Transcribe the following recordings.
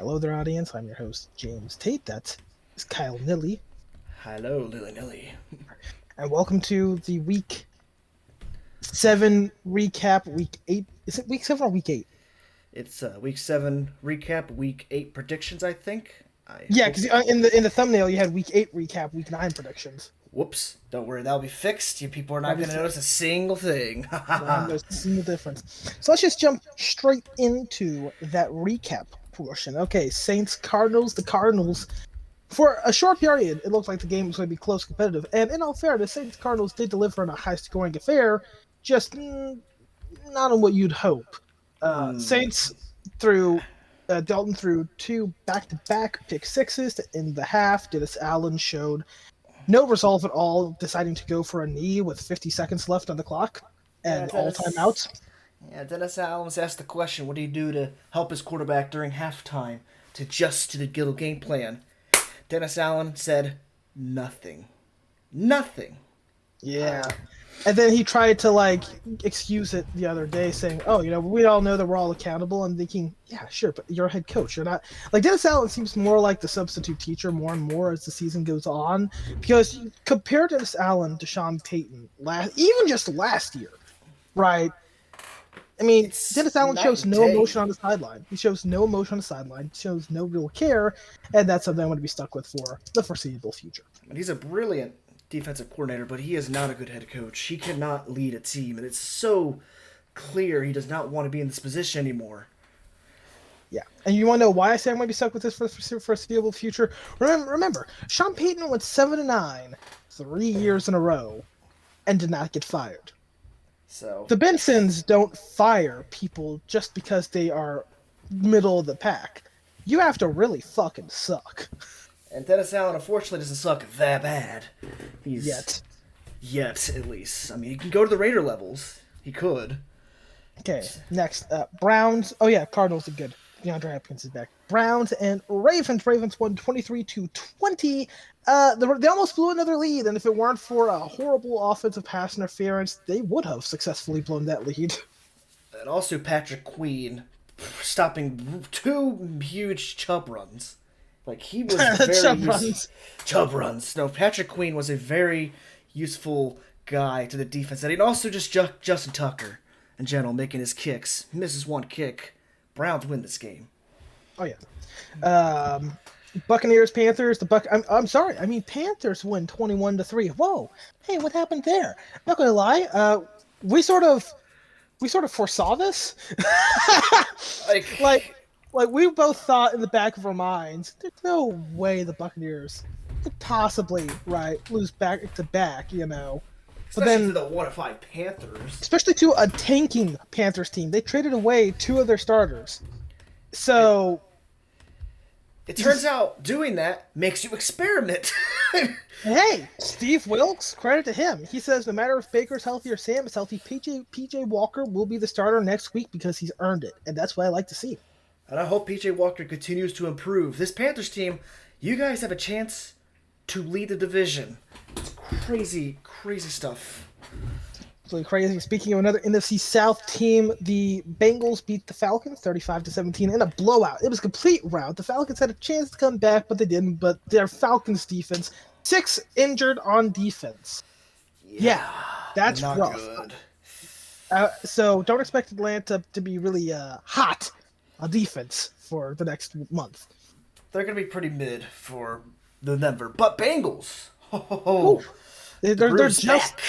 Hello there, audience. I'm your host, James Tate. That is Kyle Nilly. Hello, Lily Nilly. And welcome to the Week 7 recap. Week 8. Is it Week 7 or Week 8? It's week 7 recap, week 8 predictions, I think. I Yeah, hope. because in the thumbnail you had Week 8 recap, Week 9 predictions. Whoops. Don't worry, that'll be fixed. You people are not That'll going be to notice a single thing. Ha ha not ha. noticing the difference. So let's just jump straight into that recap portion. Okay, Saints Cardinals. The Cardinals, for a short period, it looked like the game was going to be close, competitive. And in all fairness, Saints Cardinals did deliver in a high scoring affair, just not on what you'd hope. Hmm. Saints threw Dalton threw two back-to-back pick sixes to end the half. Dennis Allen showed no resolve at all, deciding to go for a knee with 50 seconds left on the clock Yeah, and all Dennis. timeouts. Yeah, Dennis Allen's asked the question, what do you do to help his quarterback during halftime to adjust to the Gittle game plan? Dennis Allen said nothing. Nothing. Yeah. And then he tried to excuse it the other day, saying, "Oh, we all know that we're all accountable." I'm thinking, yeah, sure, but you're a head coach. You're not like Dennis Allen seems more like the substitute teacher more and more as the season goes on. Because you compare Dennis Allen to Sean Payton even just last year, right? I mean, It's Dennis Allen night shows and no day. emotion on the sideline. He shows no emotion on the sideline. Shows no real care, and that's something I'm going to be stuck with for the foreseeable future. And he's a brilliant defensive coordinator, but he is not a good head coach. He cannot lead a team, and it's so clear he does not want to be in this position anymore. Yeah, and you want to know why I say I'm going to be stuck with this for the foreseeable future? Remember, Sean Payton went 7-9 3 years in a row and did not get fired. So, The Bensons don't fire people just because they are middle of the pack. You have to really fucking suck. and Dennis Allen unfortunately doesn't suck that bad. He's Yet. yet at least. I mean, he can go to the Raider levels. He could. Okay, next. Browns. Oh, yeah, Cardinals are good. DeAndre Hopkins is back. Browns and Ravens. Ravens won 23-20. They almost blew another lead, and if it weren't for a horrible offensive pass interference, they would have successfully blown that lead. And also Patrick Queen stopping two huge Chubb runs. Like he was very Chubb useful. runs. Chubb runs. No, Patrick Queen was a very useful guy to the defense. And also just Justin Tucker in general making his kicks. Misses one kick. Browns win this game. Oh yeah. Buccaneers, Panthers. I'm sorry. I mean Panthers win 21-3. Whoa. Hey, what happened there? Not gonna lie. We sort of foresaw this. like Like like we both thought in the back of our minds, there's no way the Buccaneers could possibly lose back to back. But especially to then, the 1-5 Panthers. especially to a tanking Panthers team, they traded away two of their starters. It So it turns out doing that makes you experiment. hey, Steve Wilkes, credit to him. He says no matter if Baker's healthy or Sam is healthy, PJ Walker will be the starter next week because he's earned it, and that's what I like to see. And I hope PJ Walker continues to improve. This Panthers team, you guys have a chance to lead the division. It's crazy, crazy stuff. Absolutely crazy. Speaking of another NFC South team, the Bengals beat the Falcons 35-17 in a blowout. It was a complete rout. The Falcons had a chance to come back, but they didn't. But their Falcons defense, 6 injured on defense. Yeah, Yeah, that's not rough. good. So don't expect Atlanta to be really hot on defense for the next month. They're going to be pretty mid for the Denver. But Bengals, ho ho Ooh, ho, the they're Brew's just. back.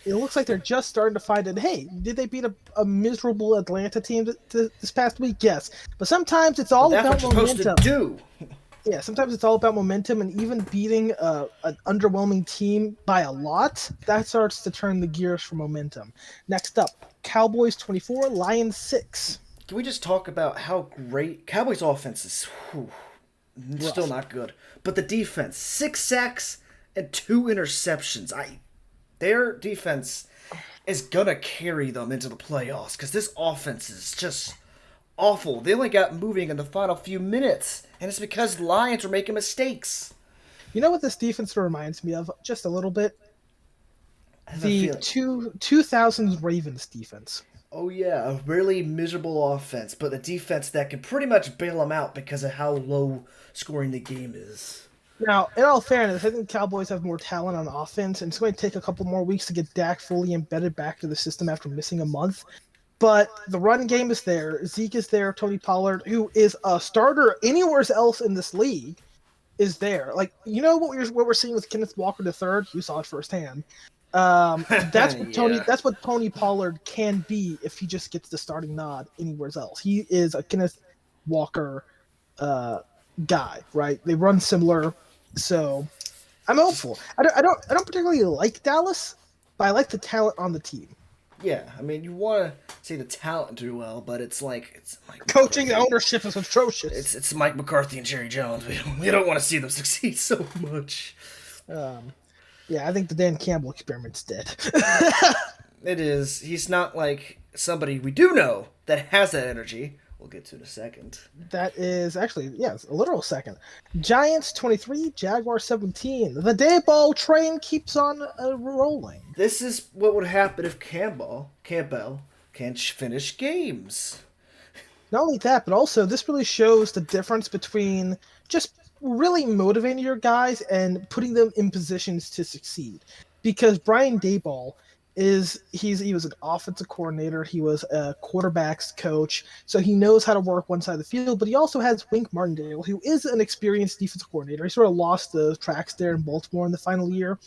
It looks like they're just starting to find it. Hey, did they beat a miserable Atlanta team this past week? Yes, but sometimes it's But all that's what about you're supposed to momentum. do. Yeah, sometimes it's all about momentum, and even beating an underwhelming team by a lot, that starts to turn the gears for momentum. Next up, Cowboys 24, Lions 6. Can we just talk about how great Cowboys' offense is? Still Rough. not good. But the defense, 6 sacks and 2 interceptions. Their defense is gonna carry them into the playoffs because this offense is just awful. They only got moving in the final few minutes, and it's because the Lions were making mistakes. You know what this defense reminds me of just a little bit? I have a The feeling. 2000s Ravens defense. Oh yeah, a really miserable offense, but a defense that can pretty much bail them out because of how low scoring the game is. Now, in all fairness, I think the Cowboys have more talent on offense, and it's going to take a couple more weeks to get Dak fully embedded back to the system after missing a month. But the run game is there. Zeke is there. Tony Pollard, who is a starter anywhere else in this league, is there. Like, you know what we're seeing with Kenneth Walker III? You saw it firsthand. That's what Tony. Yeah. That's what Tony Pollard can be if he just gets the starting nod anywhere else. He is a Kenneth Walker uh, guy, right? They run similar, so I'm hopeful. I don't particularly like Dallas, but I like the talent on the team. Yeah, I mean, you want to say the talent do well, but it's like it's Mike Coaching McCarthy. ownership is atrocious. It's Mike McCarthy and Jerry Jones. We don't want to see them succeed so much. Um, yeah, I think the Dan Campbell experiment's dead. It is. He's not like somebody we do know that has that energy. We'll get to in a second. That is actually, yes, a literal second. Giants 23, Jaguars 17. The day ball train keeps on rolling. This is what would happen if Campbell can't finish games. Not only that, but also this really shows the difference between just really motivating your guys and putting them in positions to succeed. Because Brian Dayball he was an offensive coordinator, he was a quarterback's coach, so he knows how to work one side of the field, but he also has Wink Martindale, who is an experienced defensive coordinator. He sort of lost the tracks there in Baltimore in the final year,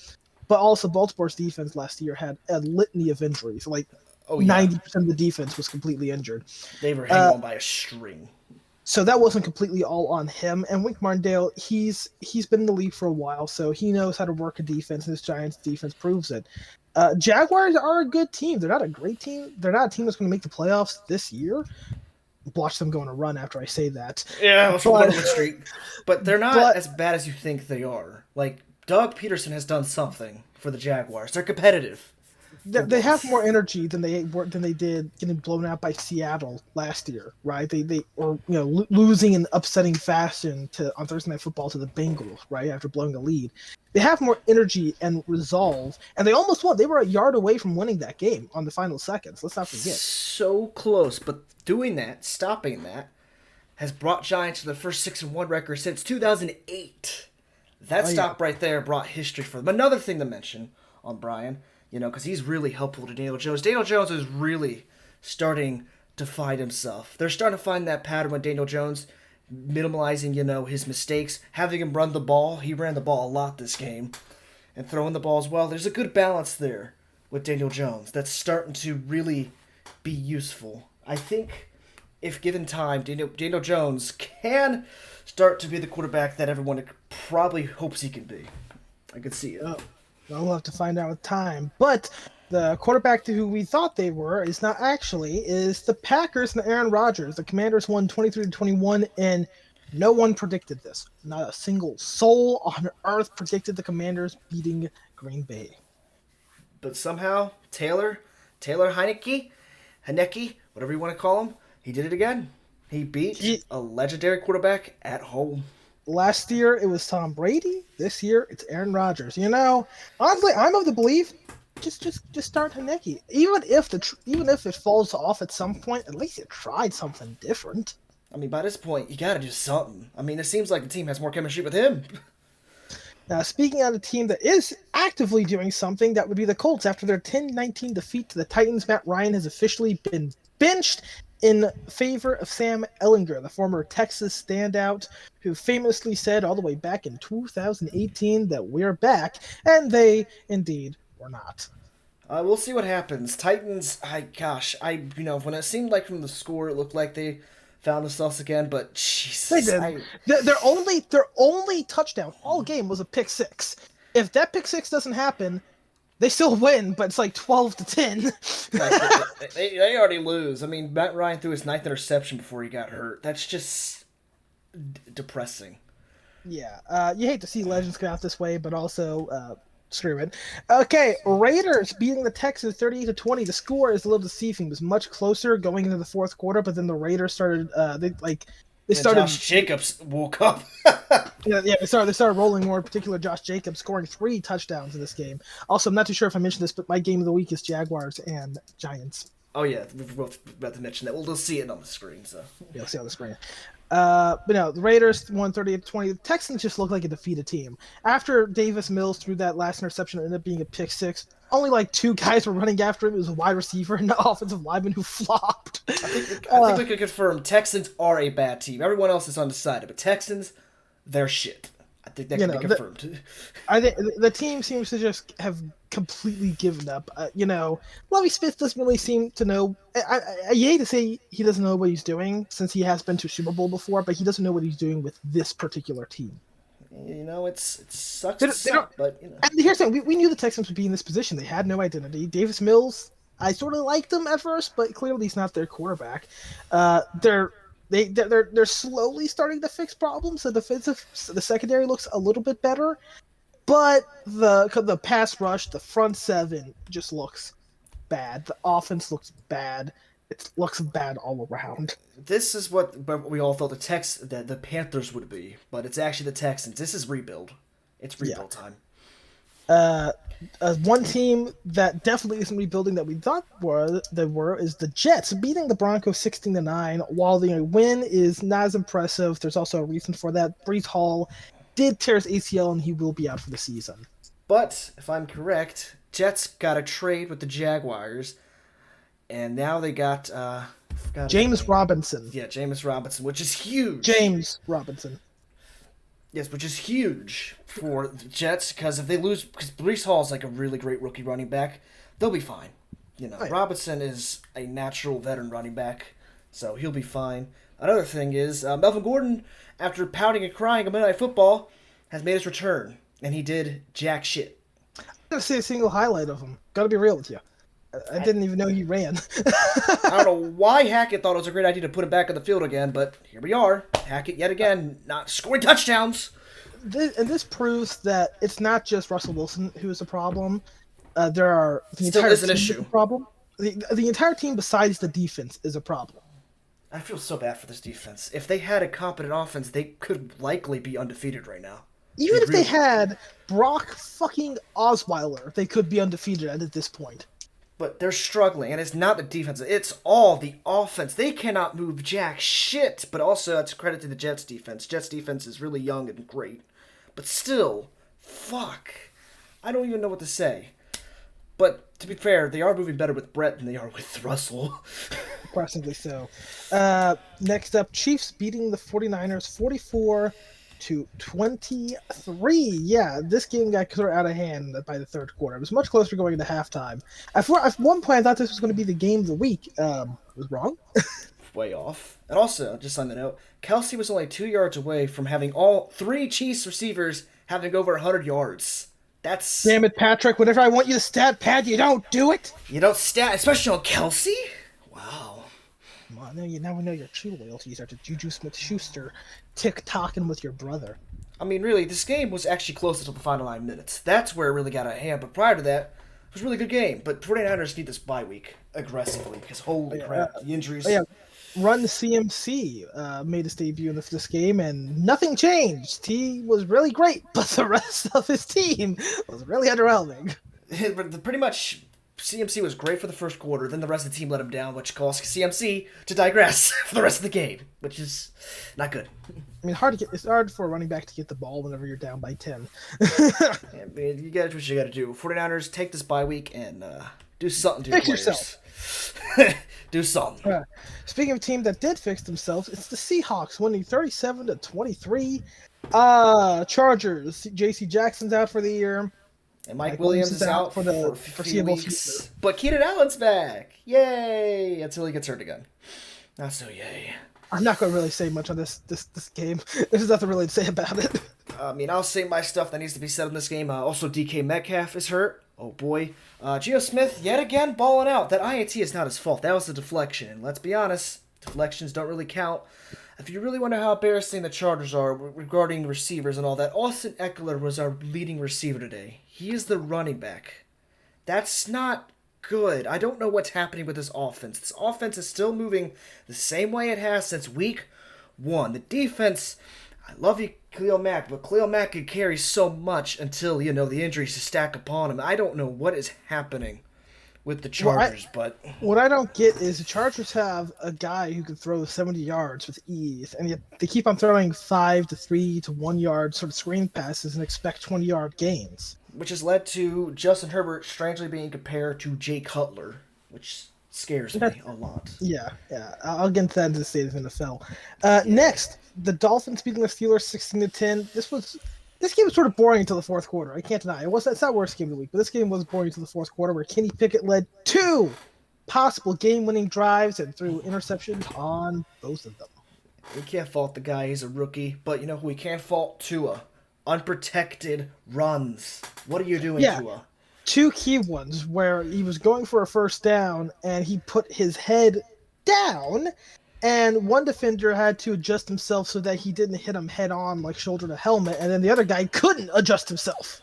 but also Baltimore's defense last year had a litany of injuries. Like Oh yeah, 90% of the defense was completely injured. they were hanging on by a string. So that wasn't completely all on him. And Wink Martindale, he's been in the league for a while, so he knows how to work a defense, and this Giants defense proves it. Jaguars are a good team. They're not a great team. They're not a team that's going to make the playoffs this year. Watch them go on a run after I say that. Yeah, let's go But- on the street. But they're not but- as bad as you think they are. Like Doug Peterson has done something for the Jaguars. They're competitive. They have more energy than they did getting blown out by Seattle last year, right? They or losing in upsetting fashion on Thursday Night Football to the Bengals, right after blowing a lead. They have more energy and resolve, and they almost won. They were a yard away from winning that game on the final seconds. Let's not forget. So close, but doing that, stopping that, has brought Giants to the first 6-1 record since 2008. That stop right there brought history for them. Another thing to mention on Brian, because he's really helpful to Daniel Jones. Daniel Jones is really starting to find himself. They're starting to find that pattern with Daniel Jones, minimalizing, his mistakes, having him run the ball. He ran the ball a lot this game, and throwing the ball as well. There's a good balance there with Daniel Jones that's starting to really be useful. I think if given time, Daniel Jones can start to be the quarterback that everyone probably hopes he can be. I could see it. Oh, well, we'll have to find out with time. But the quarterback to who we thought they were is not actually is the Packers and Aaron Rodgers. The Commanders won 23-21, and no one predicted this. Not a single soul on earth predicted the Commanders beating Green Bay. But somehow Taylor Heineke, whatever you want to call him, he did it again. He beat a legendary quarterback at home. Last year it was Tom Brady. This year it's Aaron Rodgers. Honestly, I'm of the belief just start Heineke. Even if it falls off at some point, at least it tried something different. I mean, by this point, you got to do something. I mean, it seems like the team has more chemistry with him. Now, speaking on a team that is actively doing something, that would be the Colts. After their 10-19 defeat to the Titans, Matt Ryan has officially been benched in favor of Sam Ehlinger, the former Texas standout, who famously said all the way back in 2018 that we're back, and they indeed were not. We'll see what happens. Titans, when it seemed like from the score, it looked like they found themselves again, but Jesus. They did. Their only touchdown all game was a pick six. If that pick six doesn't happen, they still win, but it's like 12-10. They already lose. I mean, Matt Ryan threw his 9th interception before he got hurt. That's just depressing. Yeah, you hate to see legends come out this way, but also screw it. Okay, Raiders beating the Texans 38-20. The score is a little deceiving. It was much closer going into the fourth quarter, but then the Raiders started. They started. Josh Jacobs woke up. They started rolling more. In particular, Josh Jacobs scoring 3 touchdowns in this game. Also, I'm not too sure if I mentioned this, but my game of the week is Jaguars and Giants. Oh yeah, we're both about to mention that. We'll see it on the screen. So You'll see on the screen. But no, the Raiders won 38-20. The Texans just looked like a defeated team. After Davis Mills threw that last interception, it ended up being a pick six. Only like two guys were running after him. It was a wide receiver and the offensive lineman who flopped. I think we could confirm Texans are a bad team. Everyone else is undecided, but Texans, they're shit. I think that can be confirmed. I think the team seems to just have completely given up. Lovie Smith doesn't really seem to know. I hate to say he doesn't know what he's doing since he has been to Super Bowl before, but he doesn't know what he's doing with this particular team. It sucks to suck, but And here's the thing: we knew the Texans would be in this position. They had no identity. Davis Mills, I sort of liked him at first, but clearly he's not their quarterback. They're slowly starting to fix problems. The secondary looks a little bit better, but the pass rush, the front seven just looks bad. The offense looks bad. It looks bad all around. this is what we all thought the Panthers would be, but it's actually the Texans. This is rebuild. It's rebuild time. One team that definitely isn't rebuilding that we thought they were is the Jets, beating the Broncos 16-9. While the win is not as impressive, there's also a reason for that. Breece Hall did tear his ACL and he will be out for the season. But if I'm correct, Jets got a trade with the Jaguars, and now they got James Robinson. Yeah, James Robinson, which is huge. James Robinson. Yes, which is huge for the Jets, because if they lose, because Breece Hall is like a really great rookie running back, they'll be fine. Robinson is a natural veteran running back, so he'll be fine. Another thing is, Melvin Gordon, after pouting and crying on Monday Night Football, has made his return, and he did jack shit. I didn't see a single highlight of him. Gotta be real with you. I didn't even know he ran. I don't know why Hackett thought it was a great idea to put him back on the field again, but here we are. Hackett, yet again, not scoring touchdowns. This proves that it's not just Russell Wilson who is a problem. The Still is an issue. Problem. The entire team, besides the defense, is a problem. I feel so bad for this defense. If they had a competent offense, they could likely be undefeated right now. Even if they had Brock fucking Osweiler, they could be undefeated at this point. But they're struggling, and it's not the defense. It's all the offense. They cannot move jack shit. But also, that's a credit to the Jets' defense. Jets' defense is really young and great. But still, fuck. I don't even know what to say. But to be fair, they are moving better with Brett than they are with Russell. Surprisingly so. Next up, Chiefs beating the 49ers 44-23. Yeah, this game got clear out of hand by the third quarter. It was much closer going into halftime. At one point, I thought this was going to be the game of the week. Was wrong. Way off. And also, just on the note, Kelsey was only 2 yards away from having all three Chiefs receivers having over 100 yards. That's... Damn it, Patrick. Whenever I want you to stat pad, you don't do it. You don't stat, especially on Kelsey? Wow. Well, now we know your true loyalties are to Juju Smith-Schuster tick-tocking with your brother. I mean, really, this game was actually close until the final 9 minutes. That's where it really got out of hand. But prior to that, it was a really good game. But 49ers need this bye week aggressively because holy crap, the injuries. Run CMC made his debut in this game, and nothing changed. He was really great, but the rest of his team was really underwhelming. Pretty much, CMC was great for the first quarter, then the rest of the team let him down, which caused CMC to digress for the rest of the game, which is not good. I mean, it's hard for a running back to get the ball whenever you're down by 10. I mean, you got what you got to do. 49ers, take this bye week and do something to your players. Yourself. Do something. Speaking of a team that did fix themselves, it's the Seahawks winning 37-23. Chargers. J.C. Jackson's out for the year. And Mike Williams is out for the foreseeable future. But Keenan Allen's back. Yay! Until he gets hurt again. Not so yay. I'm not going to really say much on this game. There's nothing really to say about it. I mean, I'll say my stuff that needs to be said in this game. Also, DK Metcalf is hurt. Oh, boy. Geo Smith, yet again, balling out. That INT is not his fault. That was a deflection. And let's be honest, deflections don't really count. If you really wonder how embarrassing the Chargers are regarding receivers and all that, Austin Eckler was our leading receiver today. He is the running back. That's not good. I don't know what's happening with this offense. This offense is still moving the same way it has since week 1. The defense, I love you, Khalil Mack, but Khalil Mack could carry so much until, the injuries stack upon him. I don't know what is happening with the Well, Chargers, but what I don't get is the Chargers have a guy who can throw 70 yards with ease, and yet they keep on throwing 5 to 3 to 1 yard sort of screen passes and expect 20-yard gains. which has led to Justin Herbert strangely being compared to Jay Cutler, which scares That, me a lot. yeah. I'll get into that in the state of NFL. Yeah. Next, the Dolphins beating the Steelers 16-10. This game was sort of boring until the fourth quarter. I can't deny it. It's not worst game of the week, but this game was boring until the fourth quarter, where Kenny Pickett led 2 possible game-winning drives and threw interceptions on both of them. We can't fault the guy, he's a rookie, but you know who we can't fault? Tua. Unprotected runs. What are you doing, Yeah, Tua? 2 key ones where he was going for a first down and he put his head down, and one defender had to adjust himself so that he didn't hit him head on, like shoulder to helmet, and then the other guy couldn't adjust himself.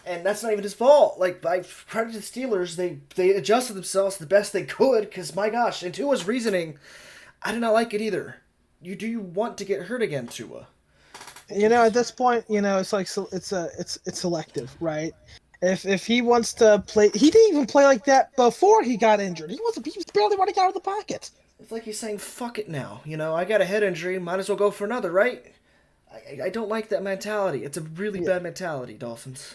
And that's not even his fault. Like, I credit the Steelers, they adjusted themselves the best they could, because my gosh, and Tua's reasoning, I did not like it either. Do you want to get hurt again, Tua? At this point, it's like it's selective, right? If he wants to play, he didn't even play like that before he got injured. He was barely running out of the pocket. It's like he's saying, fuck it now. I got a head injury, might as well go for another, right? I don't like that mentality. It's a really bad mentality, Dolphins.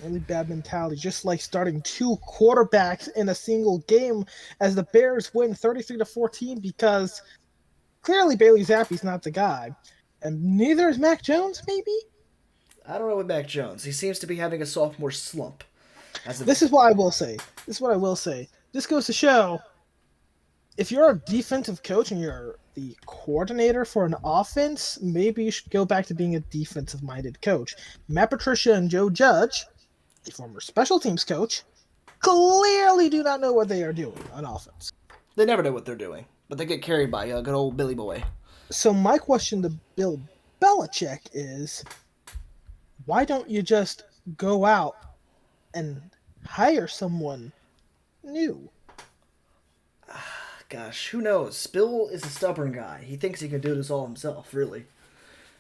Really bad mentality, just like starting 2 quarterbacks in a single game as the Bears win 33-14 because clearly Bailey Zappi's not the guy. And neither is Mac Jones, maybe? I don't know with Mac Jones. He seems to be having a sophomore slump. This is what I will say. This goes to show, if you're a defensive coach and you're the coordinator for an offense, maybe you should go back to being a defensive-minded coach. Matt Patricia and Joe Judge, the former special teams coach, clearly do not know what they are doing on offense. They never know what they're doing, but they get carried by a good old Billy Boy. So my question to Bill Belichick is, why don't you just go out and hire someone new? Gosh, who knows? Bill is a stubborn guy. He thinks he can do this all himself, really.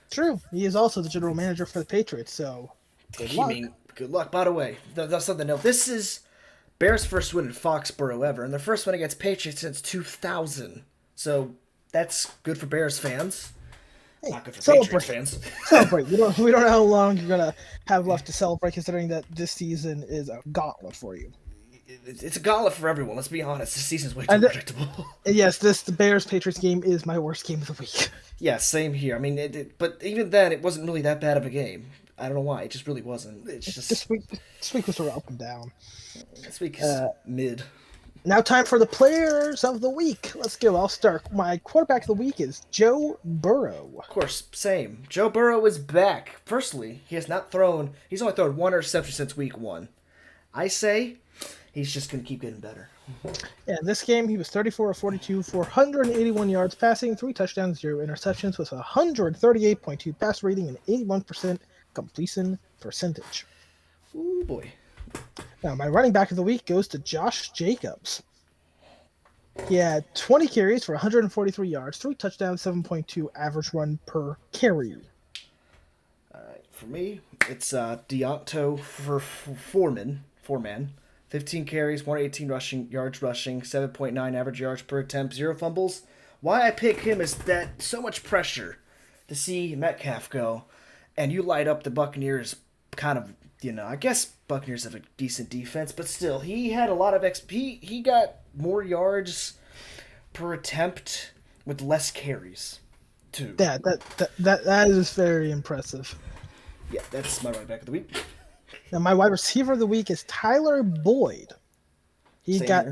True. He is also the general manager for the Patriots, so good luck. Good luck. By the way, that's something else. This is Bears' first win in Foxborough ever, and their first win against Patriots since 2000. So that's good for Bears fans. Hey, not good for celebrate. Patriots fans. Celebrate. We don't know how long you're gonna have left to celebrate, considering that this season is a gauntlet for you. It's a gauntlet for everyone. Let's be honest. This season's way too predictable. Yes, the Bears Patriots game is my worst game of the week. Yeah, same here. I mean, but even then, it wasn't really that bad of a game. I don't know why. It just really wasn't. It's just this week was sort of up and down. This week is mid. Now time for the players of the week. Let's go. I'll start. My quarterback of the week is Joe Burrow. Of course, same. Joe Burrow is back. Firstly, he's only thrown 1 interception since week 1. I say he's just going to keep getting better. Yeah, in this game, he was 34 of 42 for 181 yards passing, 3 touchdowns, 0 interceptions, with a 138.2 pass rating and 81% completion percentage. Ooh, boy. Now, my running back of the week goes to Josh Jacobs. He had 20 carries for 143 yards, 3 touchdowns, 7.2 average run per carry. All right, for me, it's Deonto Foreman, 15 carries, 118 yards rushing, 7.9 average yards per attempt, 0 fumbles. Why I pick him is that so much pressure to see Metcalf go, and you light up the Buccaneers kind of, I guess Buccaneers have a decent defense, but still, he had a lot of XP. He got more yards per attempt with less carries, too. Yeah, that is very impressive. Yeah, that's my running back of the week. Now, my wide receiver of the week is Tyler Boyd. He got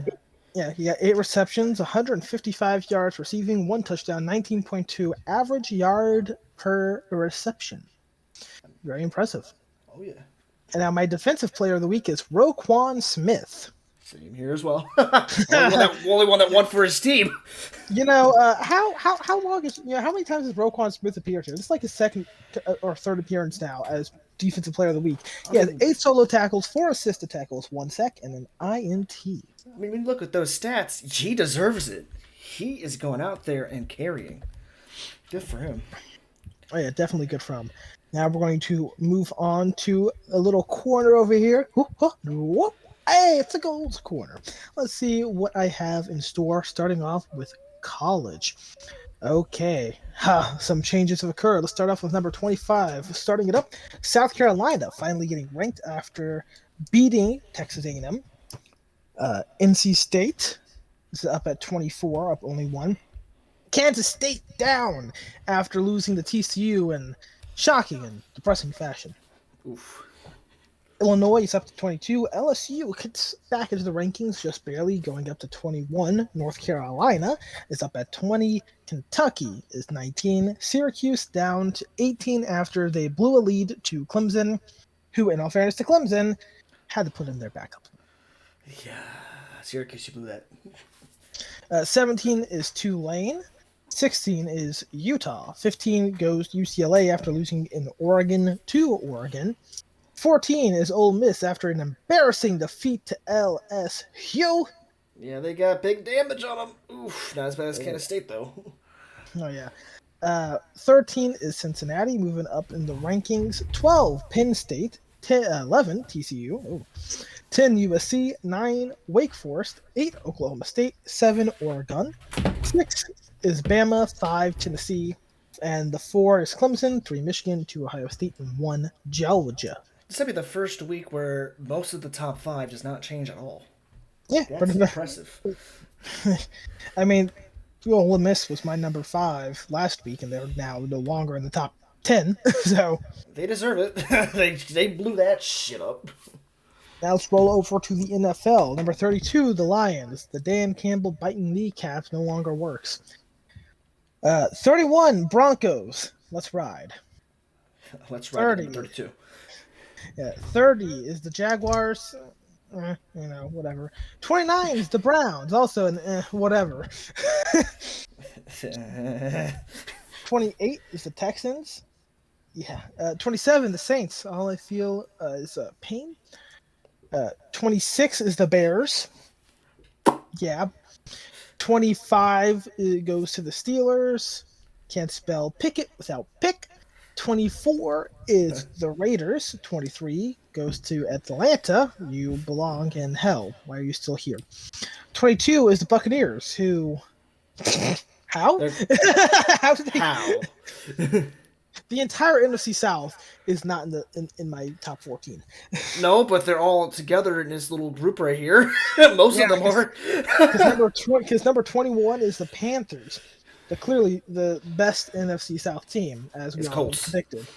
8 receptions, 155 yards receiving, 1 touchdown, 19.2 average yard per reception. Very impressive. Oh, yeah. And now my defensive player of the week is Roquan Smith. Same here as well. only one that won for his team. How long is how many times has Roquan Smith appeared here? This is like his second or third appearance now as defensive player of the week. He has 8 solo tackles, 4 assisted tackles, 1 sack, and an INT. I mean, look at those stats. He deserves it. He is going out there and carrying. Good for him. Oh yeah, definitely good for him. Now we're going to move on to a little corner over here. Hey, it's a gold corner. Let's see what I have in store, starting off with college. Okay, some changes have occurred. Let's start off with number 25. Starting it up, South Carolina finally getting ranked after beating Texas A&M. NC State is up at 24, up only one. Kansas State down after losing to TCU in shocking and depressing fashion. Oof. Illinois is up to 22. LSU gets back into the rankings just barely, going up to 21. North Carolina is up at 20. Kentucky is 19. Syracuse down to 18 after they blew a lead to Clemson, who, in all fairness to Clemson, had to put in their backup. Yeah, Syracuse, you blew that. 17 is Tulane. 16 is Utah. 15 goes UCLA after losing in Oregon to Oregon. 14 is Ole Miss after an embarrassing defeat to LSU. Yeah, they got big damage on them. Oof, not as bad as Kansas State, though. Oh, yeah. 13 is Cincinnati, moving up in the rankings. 12, Penn State. 11, TCU. Ooh. 10, USC. 9, Wake Forest. 8, Oklahoma State. 7, Oregon. 6 is Bama. 5, Tennessee. And the 4 is Clemson. 3, Michigan. 2, Ohio State. And 1, Georgia. This will be the first week where most of the top 5 does not change at all. Yeah, That's impressive. I mean, Ole Miss was my number 5 last week, and they're now no longer in the top 10. So they deserve it. they blew that shit up. now let's roll over to the NFL. Number 32, the Lions. The Dan Campbell biting kneecaps no longer works. 31, Broncos. Let's ride. Let's ride 30. 32. Yeah, 30 is the Jaguars. Whatever. 29 is the Browns. Also an whatever. 28 is the Texans. Yeah. 27, the Saints. All I feel is pain. 26 is the Bears. Yeah. 25 goes to the Steelers. Can't spell Pickett without pick. 24 is the Raiders. 23 goes to Atlanta. You belong in hell. Why are you still here? 22 is the Buccaneers, who... How? How did they... How? The entire NFC South is not in my top 14. No, but they're all together in this little group right here. Most of them are. Because number 21 is the Panthers. Clearly the best NFC South team, as we all predicted.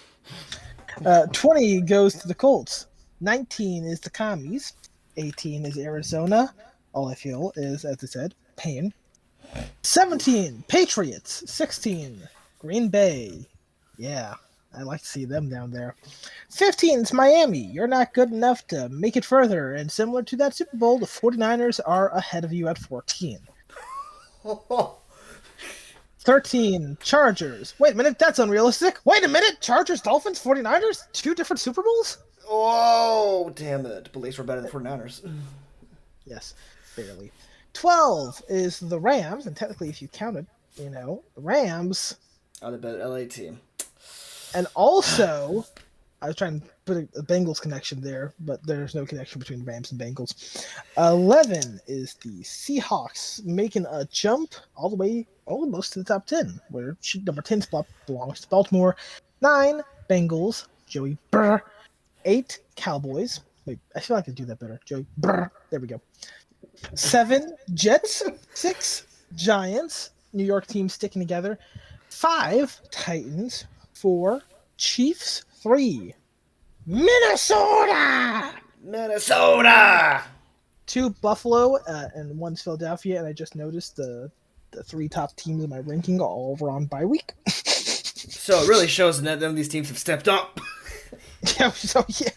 20 goes to the Colts. 19 is the Commies. 18 is Arizona. All I feel is, as I said, pain. 17, Patriots. 16, Green Bay. Yeah, I like to see them down there. 15 is Miami. You're not good enough to make it further. And similar to that Super Bowl, the 49ers are ahead of you at 14. 13, Chargers. Wait a minute, that's unrealistic. Wait a minute, Chargers, Dolphins, 49ers? 2 different Super Bowls? Oh, damn it. But at least we're better than 49ers. Yes, barely. 12 is the Rams, and technically if you counted, the Rams... are the better LA team. And also, I was trying to put a Bengals connection there, but there's no connection between Rams and Bengals. 11 is the Seahawks, making a jump all the way almost to the top 10, where number 10 spot belongs to Baltimore. 9, Bengals, Joey Brr. 8, Cowboys. Wait, I feel like I could do that better. Joey Brr. There we go. 7, Jets. 6, Giants. New York team sticking together. 5, Titans. 4, Chiefs. 3, Minnesota. 2, Buffalo, and 1's Philadelphia. And I just noticed the 3 top teams in my ranking all over on bye week. So it really shows that none of these teams have stepped up. Yeah. So yeah.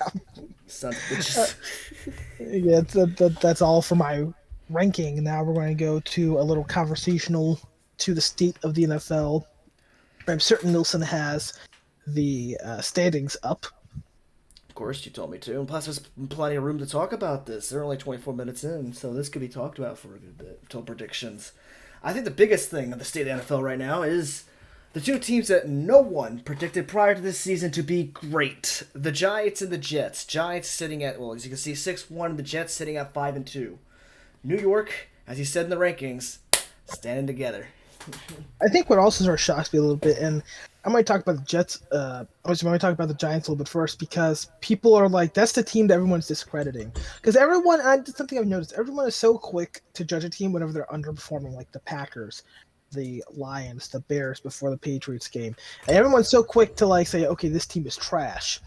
Sons of bitches. Yeah, that's all for my ranking. Now we're going to go to a little conversational to the state of the NFL. I'm certain Nilsson has the standings up. Of course, you told me to. And plus, there's plenty of room to talk about this. They're only 24 minutes in, so this could be talked about for a good bit until predictions. I think the biggest thing of the state of the NFL right now is The two teams that no one predicted prior to this season to be great. The Giants and the Jets. Giants sitting at, well, as you can see, 6-1. The Jets sitting at 5-2. New York, as you said in the rankings, standing together. I think what also sort of shocks me a little bit, and I might talk about the Jets. I was going to talk about the Giants a little bit first because people are like, that's the team that everyone's discrediting. Because everyone, and something I've noticed, everyone is so quick to judge a team whenever they're underperforming, like the Packers, the Lions, the Bears before the Patriots game, and everyone's so quick to like say, okay, this team is trash.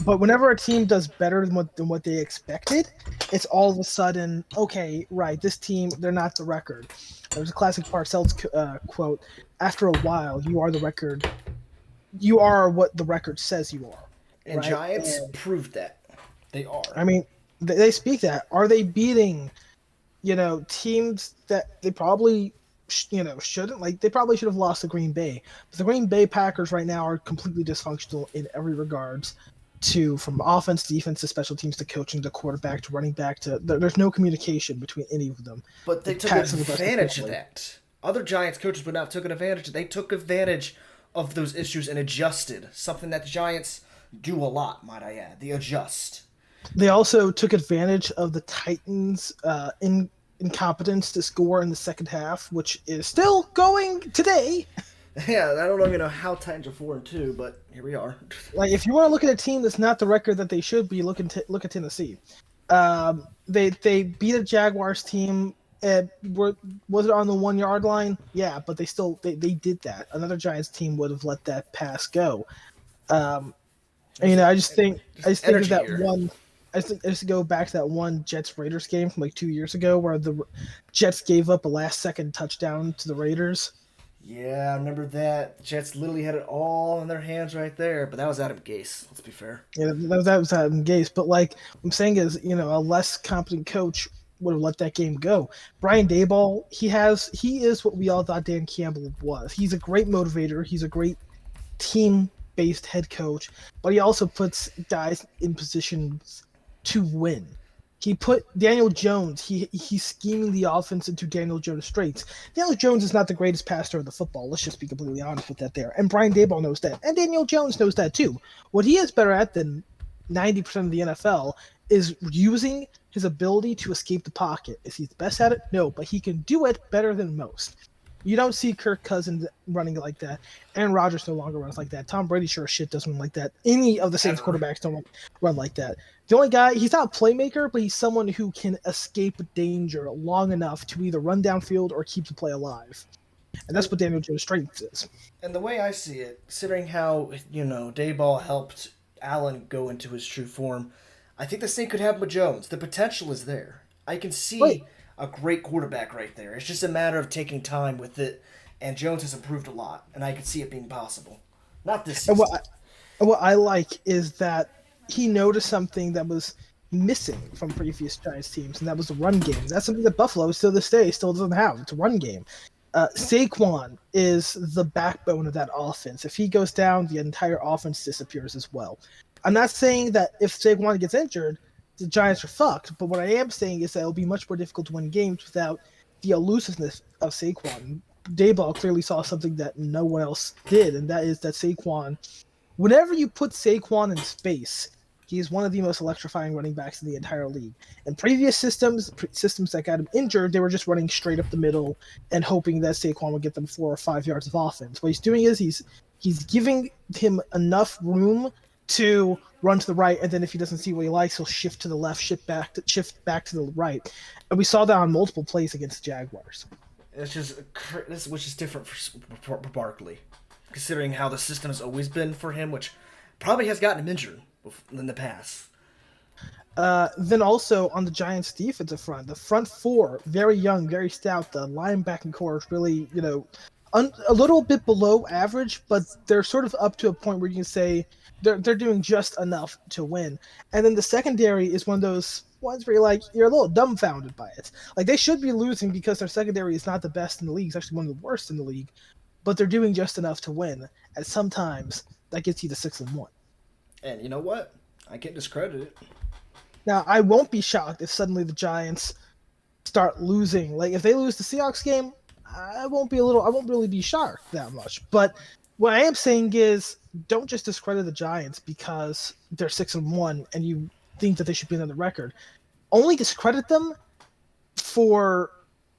But whenever a team does better than what they expected, it's all of a sudden okay, right? This team, they're not the record. There's a classic Parcells quote: "After a while, you are the record. You are what the record says you are." And Right? Giants And proved that. They are. I mean, they speak that. Are they beating, teams that they probably, shouldn't? Like they probably should have lost to Green Bay. But the Green Bay Packers right now are completely dysfunctional in every regards. To from offense, defense, to special teams, to coaching, to quarterback, to running back, to there's no communication between any of them. But they The took passive aggressive advantage of play. that. Other Giants coaches would not have taken advantage. They took advantage of those issues and adjusted. Something that the Giants do a lot, might I add. They adjust. They also took advantage of the Titans' incompetence to score in the second half, which is still going today. Yeah, I don't even know how Titans are 4-2, but here we are. Like, if you want to look at a team that's not the record that they should be, look at Tennessee. They beat a Jaguars team. Was it on the 1 yard line? Yeah, but they did that. Another Giants team would have let that pass go. And, I just think of Energy that here. one. I just go back to that one Jets Raiders game from like 2 years ago where the Jets gave up a last second touchdown to the Raiders. Yeah, I remember that. Jets literally had it all in their hands right there, but that was Adam Gase. Let's be fair. Yeah, that was Adam Gase. But like I'm saying is, a less competent coach would have let that game go. Brian Daboll, he is what we all thought Dan Campbell was. He's a great motivator. He's a great team-based head coach, but he also puts guys in positions to win. He put Daniel Jones. He's scheming the offense into Daniel Jones straights. Daniel Jones is not the greatest passer of the football. Let's just be completely honest with that there. And Brian Daboll knows that, and Daniel Jones knows that too. What he is better at than 90% of the NFL is using his ability to escape the pocket. Is he the best at it? No, but he can do it better than most. You don't see Kirk Cousins running like that. Aaron Rodgers no longer runs like that. Tom Brady sure as shit doesn't run like that. Any of the Saints Ever. quarterbacks don't run like that. The only guy, he's not a playmaker, but he's someone who can escape danger long enough to either run downfield or keep the play alive. And that's what Daniel Jones' strength is. And the way I see it, considering how, Dayball helped Allen go into his true form, I think the same could happen with Jones. The potential is there. I can see Right. a great quarterback right there. It's just a matter of taking time with it, and Jones has improved a lot, and I could see it being possible. Not this And season. what I like is that he noticed something that was missing from previous Giants teams, and that was the run game. That's something that Buffalo still this day still doesn't have. It's a run game. Saquon is the backbone of that offense. If he goes down, the entire offense disappears as well. I'm not saying that if Saquon gets injured, the Giants are fucked, but what I am saying is that it'll be much more difficult to win games without the elusiveness of Saquon. Dayball clearly saw something that no one else did, and that is that Saquon, whenever you put Saquon in space, he is one of the most electrifying running backs in the entire league. In previous systems that got him injured, they were just running straight up the middle and hoping that Saquon would get them 4 or 5 yards of offense. What he's doing is he's giving him enough room to run to the right, and then if he doesn't see what he likes, he'll shift to the left, shift back to the right. And we saw that on multiple plays against the Jaguars. Which is different for Barkley, considering how the system has always been for him, which probably has gotten him injured in the past. Then also on the Giants' defensive front, the front four, very young, very stout. The linebacking core is really, a little bit below average, but they're sort of up to a point where you can say they're doing just enough to win. And then the secondary is one of those ones where you're a little dumbfounded by it. Like they should be losing because their secondary is not the best in the league. It's actually one of the worst in the league, but they're doing just enough to win. And sometimes that gets you to 6-1. And you know what? I can't discredit it. Now, I won't be shocked if suddenly the Giants start losing. Like if they lose the Seahawks game, I won't really be shocked that much. But what I am saying is, don't just discredit the Giants because they're 6-1 and you think that they should be on the record. Only discredit them for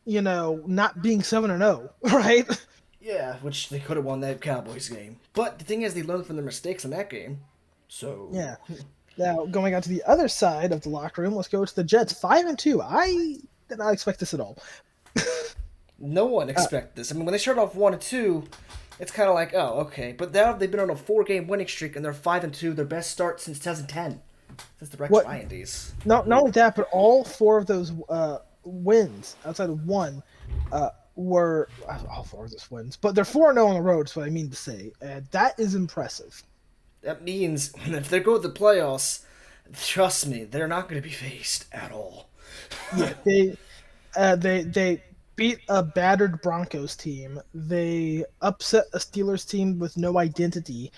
not being 7-0, right? Yeah, which they could have won that Cowboys game. But the thing is, they learned from their mistakes in that game. Yeah. So Now going on to the other side of the locker room, let's go to the Jets. 5-2. I did not expect this at all. no one Uh, expected this. I mean, when they started off 1-2, it's kind of like, oh, okay. But now they've been on a 4-game winning streak, and they're 5-2, their best start since 2010, since the Rex what? Ryan days. Not only that, but all four of those wins outside of one were all four of those wins, but they're 4-0 on the road. Is what I mean to say. That is impressive. That means if they go to the playoffs, trust me, they're not going to be faced at all. Yeah, they beat a battered Broncos team. They upset a Steelers team with no identity.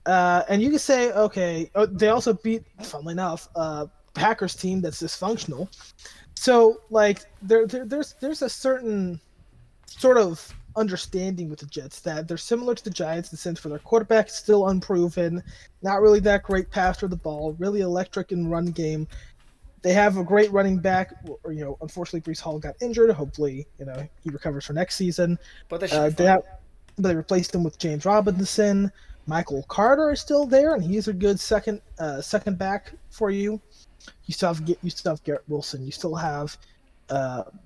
And you can say, okay, they also beat, funnily enough, Packers team that's dysfunctional. So like there's a certain sort of understanding with the Jets that they're similar to the Giants in the sense where their quarterback is still unproven, not really that great passer of the ball, really electric in run game. They have a great running back. Or, unfortunately, Brees Hall got injured. Hopefully, he recovers for next season. But they should be They fine. have, but they replaced him with James Robinson. Michael Carter is still there, and he's a good second back for you. You still have Garrett Wilson. You still have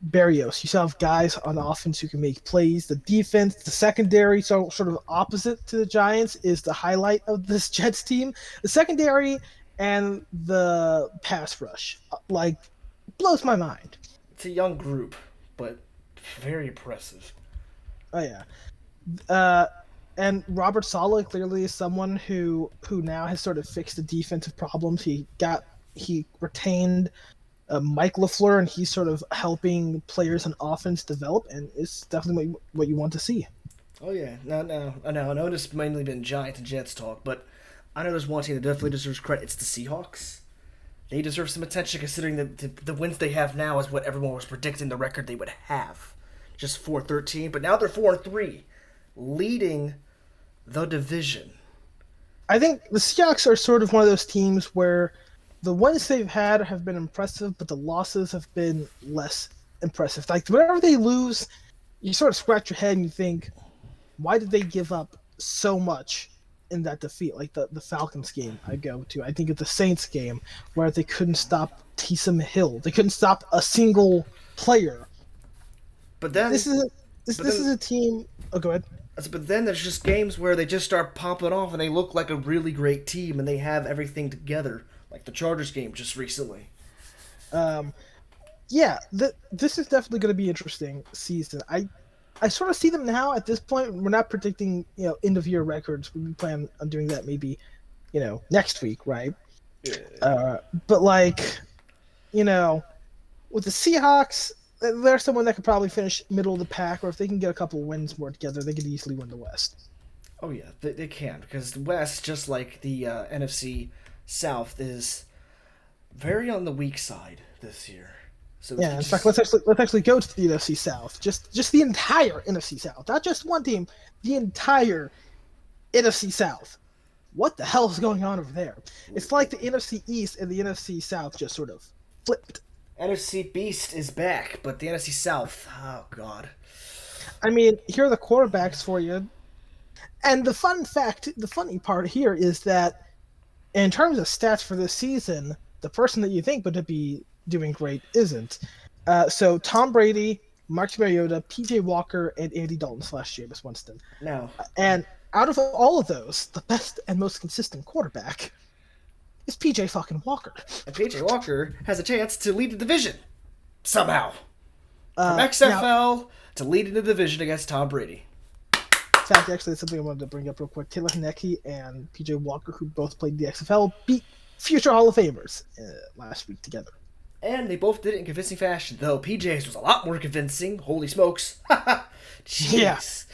Barrios. You still have guys on offense who can make plays. The defense, the secondary, so sort of opposite to the Giants, is the highlight of this Jets team. The secondary and the pass rush, like, blows my mind. It's a young group, but very impressive. Oh yeah. Uh, and Robert Saleh clearly is someone who now has sort of fixed the defensive problems. He retained Mike LaFleur, and he's sort of helping players on offense develop, and it's definitely what you want to see. Oh yeah, no. I know it's mainly been Giants and Jets talk, but I know there's one team that definitely deserves credit. It's the Seahawks. They deserve some attention considering that the wins they have now is what everyone was predicting the record they would have, just 4-13. But now they're 4-3, leading the division. I think the Seahawks are sort of one of those teams where the wins they've had have been impressive, but the losses have been less impressive. Like whenever they lose, you sort of scratch your head and you think, why did they give up so much in that defeat? Like the Falcons game I go to. I think of the Saints game where they couldn't stop Taysom Hill. They couldn't stop a single player. But then, This is but this then, is a team. Oh, go ahead. but then there's just games where they just start popping off and they look like a really great team and they have everything together, like the Chargers game just recently. Um, yeah, this is definitely going to be interesting season. I sort of see them now at this point. We're not predicting end of year records. We plan on doing that maybe next week, right? Yeah. Uh, but like you know with the Seahawks, they're someone that could probably finish middle of the pack, or if they can get a couple wins more together, they could easily win the West. Oh yeah, they can because the West, just like the NFC South, is very on the weak side this year. So Yeah, in fact, let's actually go to the NFC South. Just the entire NFC South, not just one team, the entire NFC South. What the hell is going on over there? It's like the NFC East and the NFC South just sort of flipped. NFC Beast is back, but the NFC South, oh god. I mean, here are the quarterbacks for you. And the funny part here is that in terms of stats for this season, the person that you think would be doing great isn't. So Tom Brady, Mark Mariota, PJ Walker, and Andy Dalton / Jameis Winston. Now, And out of all of those, the best and most consistent quarterback is PJ fucking Walker. and PJ Walker has a chance to lead the division somehow. From Now, XFL to leading the division against Tom Brady. in fact, actually, that's something I wanted to bring up real quick. Taylor Heineke and PJ Walker, who both played the XFL, beat future Hall of Famers last week together. And they both did it in convincing fashion, though PJ's was a lot more convincing. Holy smokes. Jeez.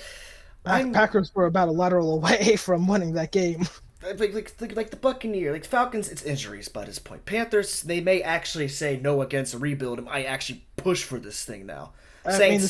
Packers were about a lateral away from winning that game. Like the Buccaneers, like Falcons, it's injuries by this point. Panthers, they may actually say no against a rebuild and might actually push for this thing now. I mean, the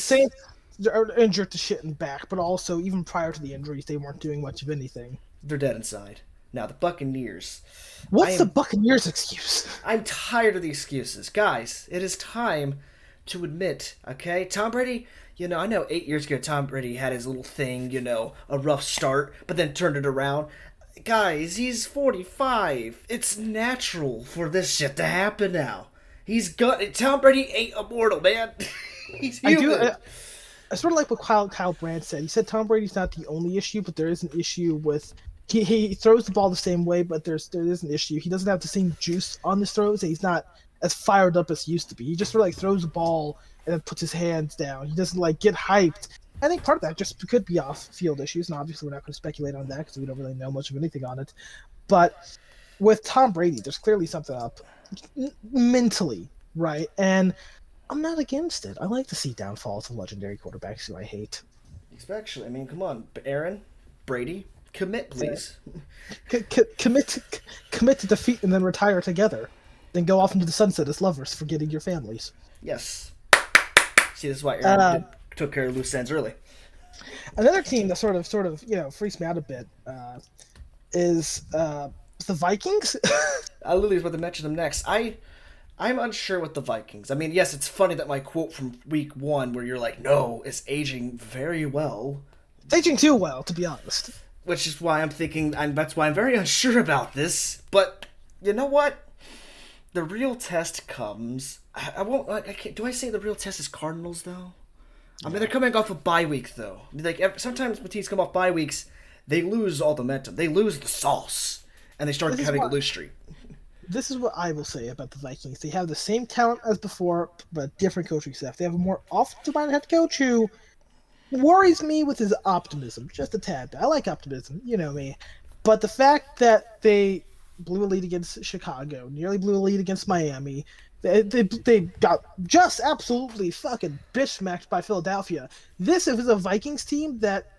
they're injured to shit in the back, but also even prior to the injuries, they weren't doing much of anything. They're dead inside. Now the Buccaneers. I What's the am Buccaneers' excuse? I'm tired of the excuses. Guys, it is time to admit, okay? Tom Brady, I know 8 years ago Tom Brady had his little thing, a rough start, but then turned it around. Guys, he's 45. It's natural for this shit to happen now. Tom Brady ain't immortal, man. He's I do. human. I sort of like what Kyle Brandt said. He said Tom Brady's not the only issue, but there is an issue with he throws the ball the same way, but there is an issue. He doesn't have the same juice on his throws. And he's not as fired up as he used to be. He just sort of like throws the ball and then puts his hands down. He doesn't like get hyped. I think part of that just could be off field issues, and obviously we're not going to speculate on that because we don't really know much of anything on it. But with Tom Brady, there's clearly something up mentally, right? And I'm not against it. I like to see downfalls of legendary quarterbacks who I hate. Especially, I mean, come on, Aaron, Brady, commit, please. Commit to defeat and then retire together. Then go off into the sunset as lovers, forgetting your families. Yes. See, this is why Aaron took care of loose ends early. Another team that sort of freaks me out a bit is the Vikings. I literally was about to mention them next. I'm unsure with the Vikings. I mean, yes, it's funny that my quote from week 1, where you're like, "No, it's aging very well." It's aging too well, to be honest. Which is why I'm thinking. That's why I'm very unsure about this. But you know what? The real test comes. I won't. I can't. Do I say the real test is Cardinals though? I mean, they're coming off a bye week though. Like sometimes when teams come off bye weeks, they lose all the momentum. They lose the sauce, and they start having a loose streak. This is what I will say about the Vikings. They have the same talent as before, but different coaching staff. They have a more offensive-minded head coach who worries me with his optimism, just a tad bit. I like optimism, you know me. But the fact that they blew a lead against Chicago, nearly blew a lead against Miami, they got just absolutely fucking bitch smacked by Philadelphia. This is a Vikings team that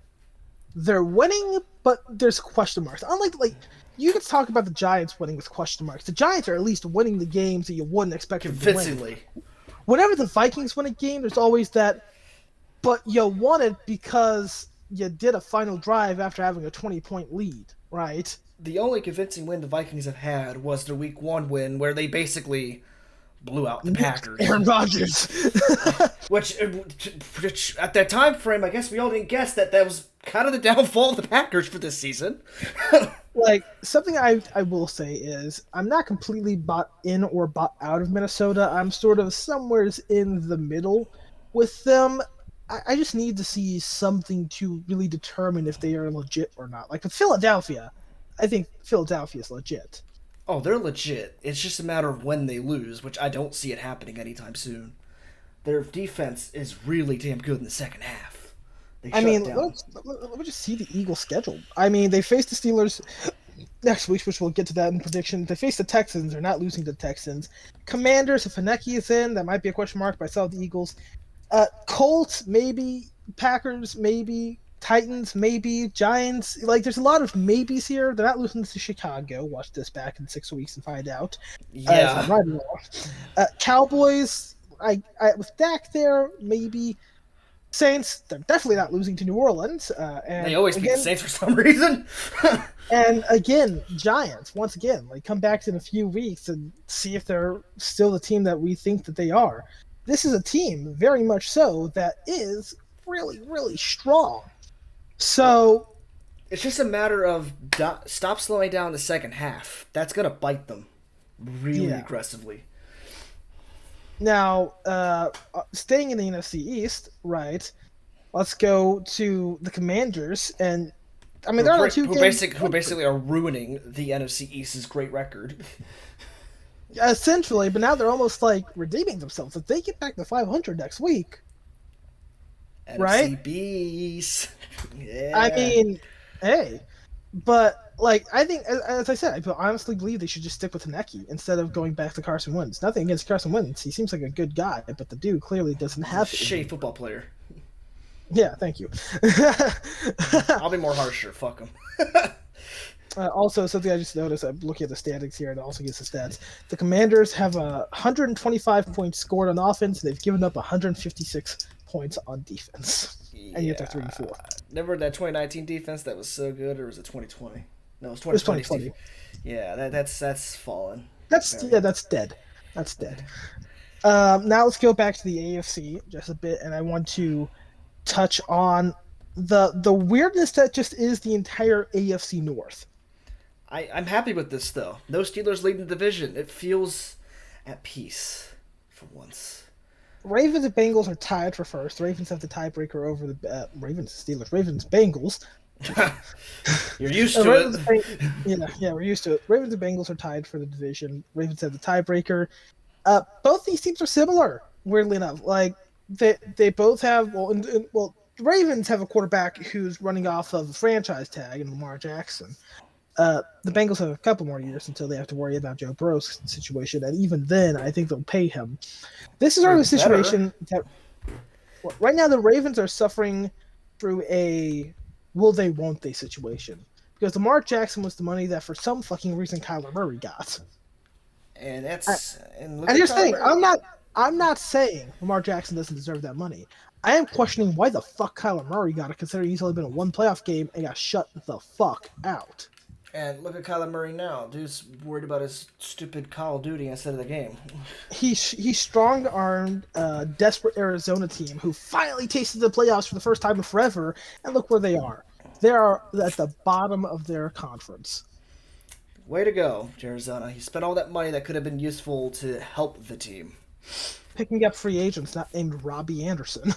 they're winning, but there's question marks. Unlike you could talk about the Giants winning with question marks. The Giants are at least winning the games that you wouldn't expect them to win. Convincingly. Whenever the Vikings win a game, there's always that, but you won it because you did a final drive after having a 20-point lead, right? The only convincing win the Vikings have had was their week 1 win, where they basically blew out the Packers. Aaron Rodgers. which at that time frame, I guess we all didn't guess that was kind of the downfall of the Packers for this season. Like, something I will say is I'm not completely bought in or bought out of Minnesota. I'm sort of somewhere in the middle with them. I just need to see something to really determine if they are legit or not. Like with Philadelphia, I think Philadelphia is legit. Oh, they're legit. It's just a matter of when they lose, which I don't see it happening anytime soon. Their defense is really damn good in the second half. Let me just see the Eagles' schedule. I mean, they face the Steelers next week, which we'll get to that in prediction. They face the Texans. They're not losing to the Texans. Commanders, if Heineke is in, that might be a question mark, but I saw the Eagles. Colts, maybe. Packers, maybe. Titans, maybe. Giants. Like, there's a lot of maybes here. They're not losing to Chicago. Watch this back in 6 weeks and find out. Yeah. If I'm right or wrong. Cowboys, with Dak there, maybe. Saints, they're definitely not losing to New Orleans. And they always beat the Saints for some reason. And again, Giants, once again, like come back in a few weeks and see if they're still the team that we think that they are. This is a team, very much so, that is really, really strong. So it's just a matter of stop slowing down the second half. That's going to bite them really aggressively. Now, staying in the NFC East, right? Let's go to the Commanders, and I mean, there are two games who basically are ruining the NFC East's great record. Essentially, but now they're almost like redeeming themselves. If they get back to 500 next week, NFC right? Beast. Yeah. I mean, hey, but like I think, as I said, I honestly believe they should just stick with Heineke instead of going back to Carson Wentz. Nothing against Carson Wentz; he seems like a good guy, but the dude clearly doesn't have He's a shitty football player. Yeah, thank you. I'll be more harsher. Fuck him. Also, something I just noticed, I'm looking at the standings here, and it also gives the stats. The Commanders have 125 points scored on offense. They've given up 156 points on defense, and yet they're Yeah. 3-4. Never that 2019 defense that was so good, or was it 2020? No, it was It was 2020 2020. Steve. Yeah, that's fallen. That's Very. yeah, that's dead. That's dead. Now let's go back to the AFC just a bit, and I want to touch on the weirdness that just is the entire AFC North. I'm happy with this though. No Steelers leading the division. It feels at peace for once. Ravens and Bengals are tied for first. The Ravens have the tiebreaker over the Ravens, Steelers, Ravens, Bengals. You're used to Ravens, it. yeah, we're used to it. Ravens and Bengals are tied for the division. Ravens have the tiebreaker. Both these teams are similar. Weirdly enough, like they both have well, the Ravens have a quarterback who's running off of a franchise tag in Lamar Jackson. The Bengals have a couple more years until they have to worry about Joe Burrow's situation, and even then, I think they'll pay him. This is sort Or of a better. situation that right now the Ravens are suffering through a will they won't they situation because Lamar Jackson was the money that for some fucking reason Kyler Murray got. And I, that's and look and at here's the Kyler thing, Murray. I'm not saying Lamar Jackson doesn't deserve that money. I am questioning why the fuck Kyler Murray got it, considering he's only been in one playoff game and got shut the fuck out. And look at Kyler Murray now. Dude's worried about his stupid Call of Duty instead of the game. He strong armed a desperate Arizona team who finally tasted the playoffs for the first time in forever, and look where they are. They are at the bottom of their conference. Way to go, Arizona. He spent all that money that could have been useful to help the team. Picking up free agents not named Robbie Anderson.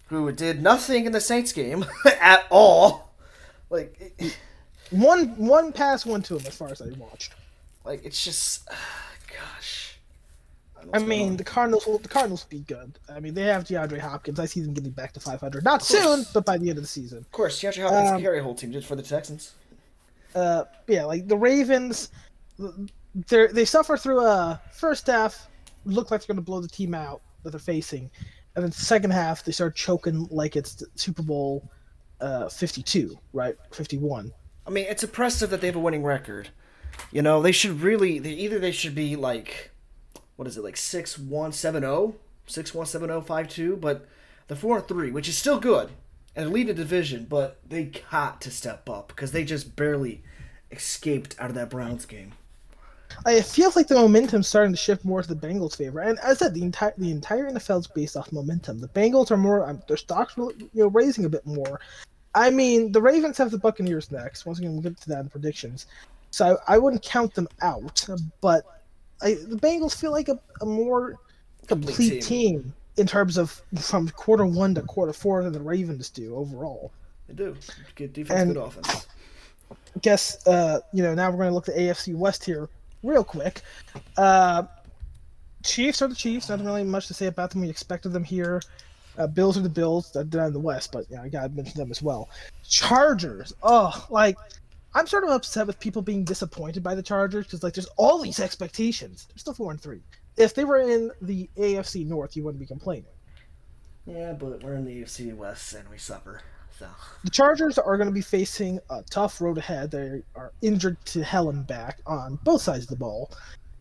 Who did nothing in the Saints game at all. Like, one pass went to him as far as I watched. it's just, gosh. I mean, the Cardinals will be good. I mean, they have DeAndre Hopkins. I see them getting back to 500. Not soon, but by the end of the season. Of course, DeAndre Hopkins can Um, carry a whole team just for the Texans. yeah, like the Ravens, they suffer through a first half, look like they're going to blow the team out that they're facing, and then second half they start choking like it's the Super Bowl 52, right? 51. I mean, it's impressive that they have a winning record. You know, they should really, either they should be like, what is it, like 6-1-7-0? 6-1-7-0, 5-2, but the 4-3, which is still good, and lead a division, but they got to step up because they just barely escaped out of that Browns game. It feels like the momentum's starting to shift more to the Bengals' favor, and as I said, the entire NFL is based off momentum. The Bengals are more their stocks raising a bit more. I mean, the Ravens have the Buccaneers next. Once again, we'll get to that in predictions. So I wouldn't count them out, but the Bengals feel like a more Complete complete team. team in terms of from quarter one to quarter four than the Ravens do overall. They do. Good defense, And good offense. I guess now we're going to look at the AFC West here real quick. Uh, Chiefs are the Chiefs. Nothing really much to say about them. We expected them here. Bills are the Bills. They're in the West, but I gotta mention them as well. Chargers. Oh, like I'm sort of upset with people being disappointed by the Chargers because like there's all these expectations. They're still 4-3. If they were in the AFC North, you wouldn't be complaining. Yeah, but we're in the AFC West and we suffer. So The Chargers are going to be facing a tough road ahead. They are injured to hell and back on both sides of the ball.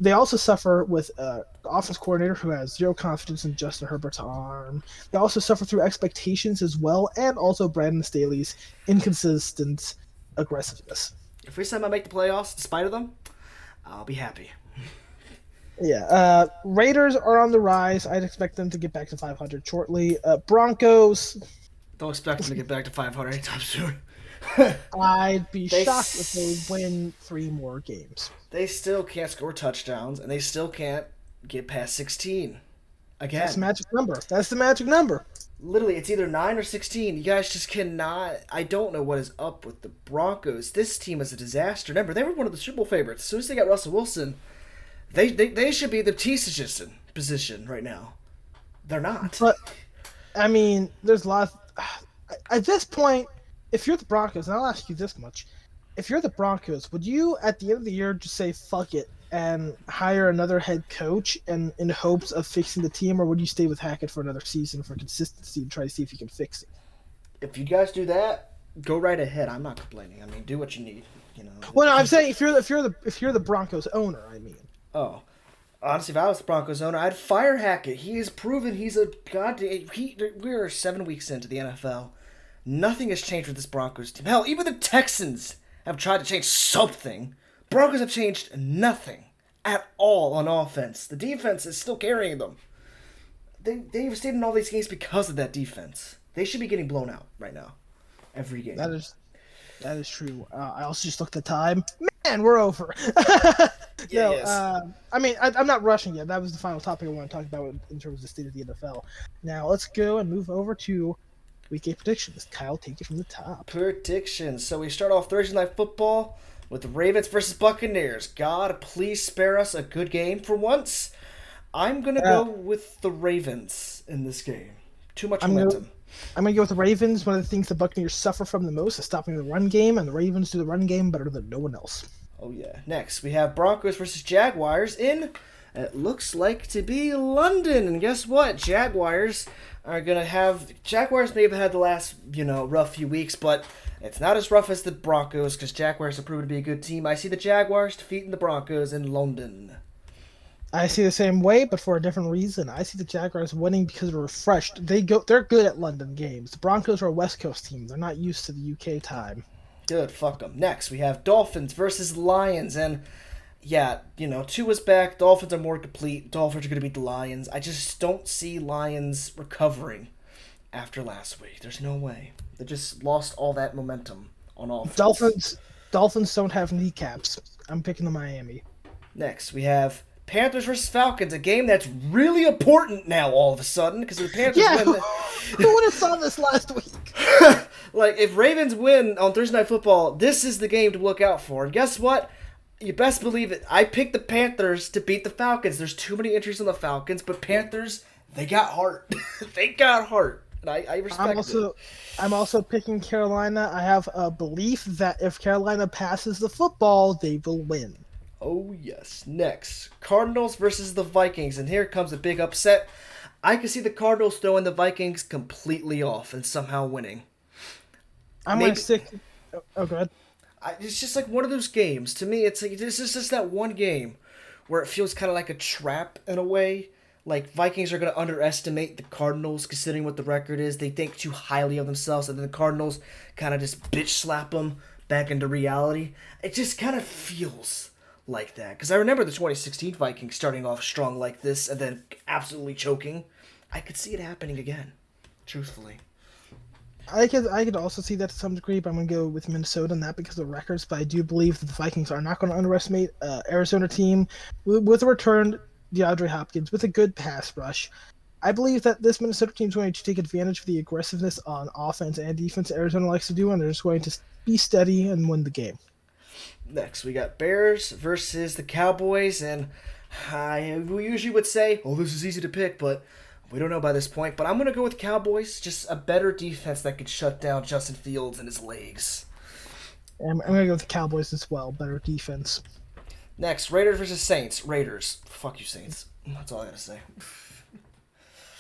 They also suffer with an offense coordinator who has zero confidence in Justin Herbert's arm. They also suffer through expectations as well, and also Brandon Staley's inconsistent aggressiveness. if we somehow make the playoffs in spite of them, I'll be happy. Yeah, Raiders are on the rise. I'd expect them to get back to 500 shortly. Broncos, Don't expect them to get back to 500 anytime soon. I'd be They shocked if they win 3 more games. They still can't score touchdowns, and they still can't get past 16. Again, That's the magic number. That's the magic number. literally, it's either 9 or 16. You guys just cannot. I don't know what is up with the Broncos. This team is a disaster. Remember, they were one of the Super Bowl favorites. As soon as they got Russell Wilson, they should be the T position right now. They're not. But I mean, there's a lot. At this point, if you're the Broncos, and I'll ask you this much: if you're the Broncos, would you, at the end of the year, just say "fuck it" and hire another head coach, and in hopes of fixing the team, or would you stay with Hackett for another season for consistency and try to see if you can fix it? If you guys do that, go right ahead. I'm not complaining. I mean, do what you need. Well, no, I'm saying if you're the Broncos owner, I mean. Oh, honestly, if I was the Broncos owner, I'd fire Hackett. He has proven he's a god. We're 7 weeks into the NFL. Nothing has changed with this Broncos team. Hell, even the Texans have tried to change something. Broncos have changed nothing at all on offense. The defense is still carrying them. They've stayed in all these games because of that defense. They should be getting blown out right now. Every game. That is true. I also just looked at the time. Man, we're over. No, Yes. I mean, I'm not rushing yet. That was the final topic I want to talk about in terms of the state of the NFL. Now, let's go and move over to Week 8 predictions. Kyle, take it from the top. Predictions. So we start off Thursday Night Football with the Ravens versus Buccaneers. God, please spare us a good game for once. I'm going to go with the Ravens in this game. Too much momentum. I'm going to go with the Ravens. One of the things the Buccaneers suffer from the most is stopping the run game, and the Ravens do the run game better than no one else. Oh, yeah. Next, we have Broncos versus Jaguars in, it looks like to be London. And guess what? Jaguars may have had the last, rough few weeks, but it's not as rough as the Broncos because Jaguars have proven to be a good team. I see the Jaguars defeating the Broncos in London. I see the same way, but for a different reason. I see the Jaguars winning because they're refreshed. They're good at London games. The Broncos are a West Coast team. They're not used to the UK time. Good, fuck them. Next, we have Dolphins versus Lions, and Tua's back. Dolphins are more complete. Dolphins are going to beat the Lions. I just don't see Lions recovering after last week. There's no way. They just lost all that momentum on offense. Dolphins don't have kneecaps. I'm picking the Miami. Next, we have Panthers versus Falcons, a game that's really important now all of a sudden because the Panthers win. Who would have thought this last week? Like, if Ravens win on Thursday Night Football, this is the game to look out for. And guess what? You best believe it. I picked the Panthers to beat the Falcons. There's too many injuries on the Falcons, but Panthers, they got heart. They got heart. And I respect it. I'm also picking Carolina. I have a belief that if Carolina passes the football, they will win. Oh, yes. Next, Cardinals versus the Vikings. And here comes a big upset. I can see the Cardinals throwing the Vikings completely off and somehow winning. I'm going to stick... Oh, go ahead. It's just like one of those games. To me, it's like this is just that one game where it feels kind of like a trap in a way. Like, Vikings are going to underestimate the Cardinals considering what the record is. They think too highly of themselves, and then the Cardinals kind of just bitch slap them back into reality. It just kind of feels like that. Because I remember the 2016 Vikings starting off strong like this and then absolutely choking. I could see it happening again, truthfully. I could also see that to some degree, but I'm going to go with Minnesota in that because of the records. But I do believe that the Vikings are not going to underestimate Arizona team with a return DeAndre Hopkins with a good pass rush. I believe that this Minnesota team is going to take advantage of the aggressiveness on offense and defense Arizona likes to do, and they're just going to be steady and win the game. Next, we got Bears versus the Cowboys, and we usually would say, oh, this is easy to pick, but we don't know by this point. But I'm going to go with Cowboys, just a better defense that could shut down Justin Fields and his legs. I'm going to go with the Cowboys as well, better defense. Next, Raiders versus Saints. Raiders. Fuck you, Saints. That's all I gotta say.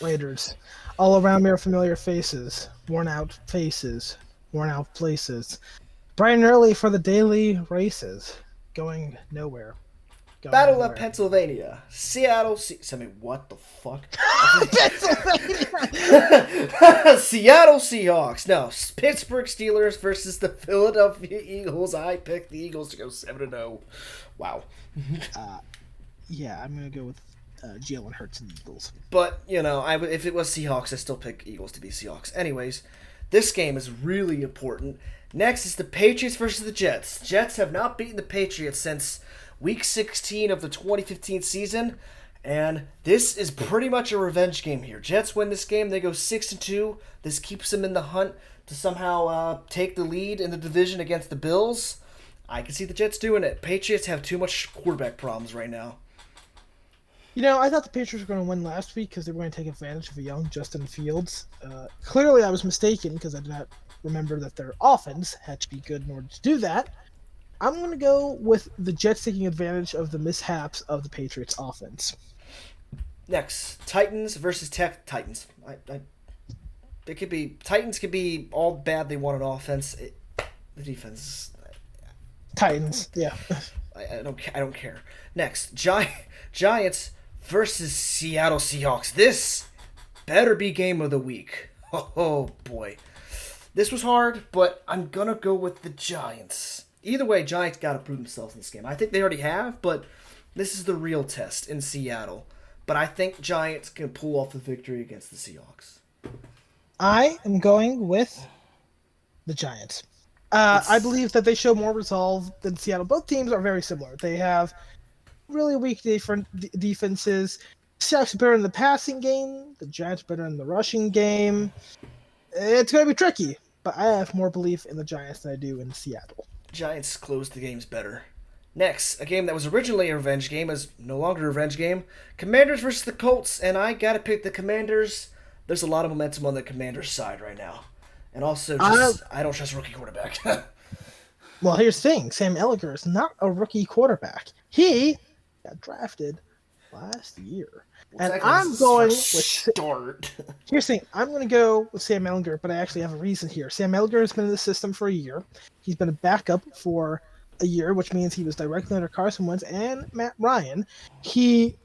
Raiders. All around me are familiar faces. Worn out faces. Worn out places. Bright and early for the daily races. Going nowhere. Battle of Pennsylvania. Seattle. What the fuck? Seattle Seahawks. No, Pittsburgh Steelers versus the Philadelphia Eagles. I picked the Eagles to go 7-0. Wow. Yeah, I'm going to go with Jalen Hurts and the Eagles. But, if it was Seahawks, I'd still pick Eagles to be Seahawks. Anyways, this game is really important. Next is the Patriots versus the Jets. Jets have not beaten the Patriots since Week 16 of the 2015 season, and this is pretty much a revenge game here. Jets win this game, they go 6-2. This keeps them in the hunt to somehow take the lead in the division against the Bills. I can see the Jets doing it. Patriots have too much quarterback problems right now. I thought the Patriots were going to win last week because they were going to take advantage of a young Justin Fields. Clearly, I was mistaken because I did not remember that their offense had to be good in order to do that. I'm going to go with the Jets taking advantage of the mishaps of the Patriots' offense. Next, Titans versus Titans. Titans could be all bad they want on offense. The defense, Titans. Yeah. I don't care. Next, Giants versus Seattle Seahawks. This better be game of the week. Oh boy. This was hard, but I'm gonna go with the Giants. Either way, Giants gotta prove themselves in this game. I think they already have, but this is the real test in Seattle. But I think Giants can pull off the victory against the Seahawks. I am going with the Giants. I It's believe that they show more resolve than Seattle. Both teams are very similar. They have really weak different defenses. Seahawks are better in the passing game. The Giants are better in the rushing game. It's going to be tricky, but I have more belief in the Giants than I do in Seattle. Giants closed the games better. Next, a game that was originally a revenge game is no longer a revenge game. Commanders versus the Colts, and I gotta pick the Commanders. There's a lot of momentum on the Commanders side right now. And also, just I don't trust rookie quarterback. Well, here's the thing. Sam Ellinger is not a rookie quarterback. He got drafted last year. And I'm going with start. Here's the thing. I'm going to go with Sam Ellinger, but I actually have a reason here. Sam Ellinger has been in the system for a year. He's been a backup for a year, which means he was directly under Carson Wentz and Matt Ryan. The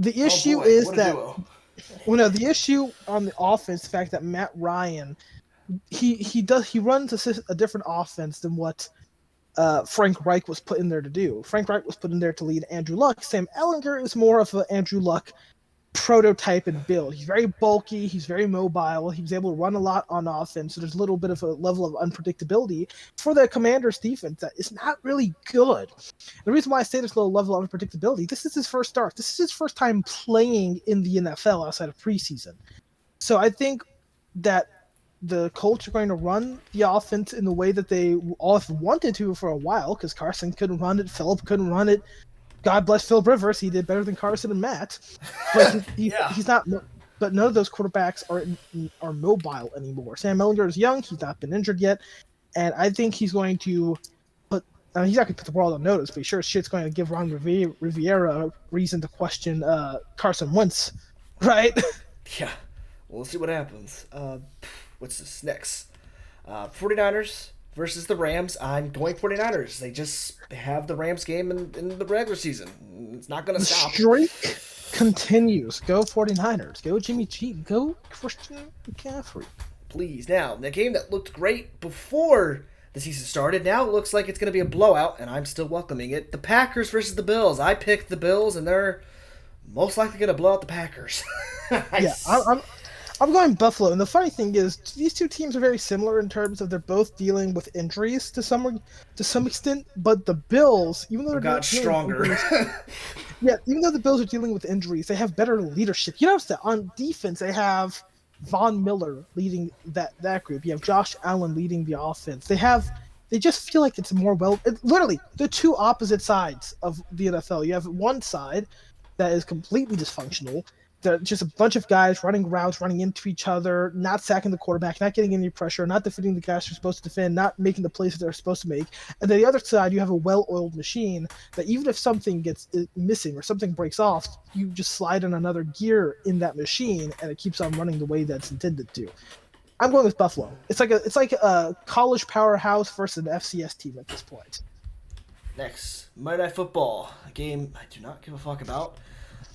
issue is that well, no, the issue on the offense, the fact that Matt Ryan he runs a different offense than what Frank Reich was put in there to do. Frank Reich was put in there to lead Andrew Luck. Sam Ellinger is more of an Andrew Luck prototype and build. He's very bulky. He's very mobile. He was able to run a lot on offense. So there's a little bit of a level of unpredictability for the Commanders defense that is not really good. The reason why I say there's a low level of unpredictability, this is his first start. This is his first time playing in the NFL outside of preseason. So I think that the Colts are going to run the offense in the way that they all wanted to for a while because Carson couldn't run it. Phillip couldn't run it. God bless Phil Rivers. He did better than Carson and Matt. But he's not. But none of those quarterbacks are mobile anymore. Sam Ellinger is young. He's not been injured yet. And I think he's going to put. He's not going to put the world on notice, but sure as shit's going to give Ron Rivera a reason to question Carson Wentz, right? Yeah. We'll see what happens. What's this next? 49ers versus the Rams. I'm going 49ers. They just have the Rams game in the regular season. It's not going to stop. The streak continues. Go 49ers. Go Jimmy G. Go Christian McCaffrey. Please. Now, the game that looked great before the season started, now it looks like it's going to be a blowout, and I'm still welcoming it. The Packers versus the Bills. I picked the Bills, and they're most likely going to blow out the Packers. I'm going Buffalo, and the funny thing is, these two teams are very similar in terms of they're both dealing with injuries to some extent. But the Bills, even though they're got stronger, even though the Bills are dealing with injuries, they have better leadership. You notice that on defense, they have Von Miller leading that group. You have Josh Allen leading the offense. They just feel like it's more literally the two opposite sides of the NFL. You have one side that is completely dysfunctional. They're just a bunch of guys running routes, running into each other, not sacking the quarterback, not getting any pressure, not defending the guys they're supposed to defend, not making the plays that they're supposed to make. And then the other side, you have a well-oiled machine that even if something gets missing or something breaks off, you just slide in another gear in that machine, and it keeps on running the way that's intended to. I'm going with Buffalo. It's like a college powerhouse versus an FCS team at this point. Next, Monday Night Football, a game I do not give a fuck about.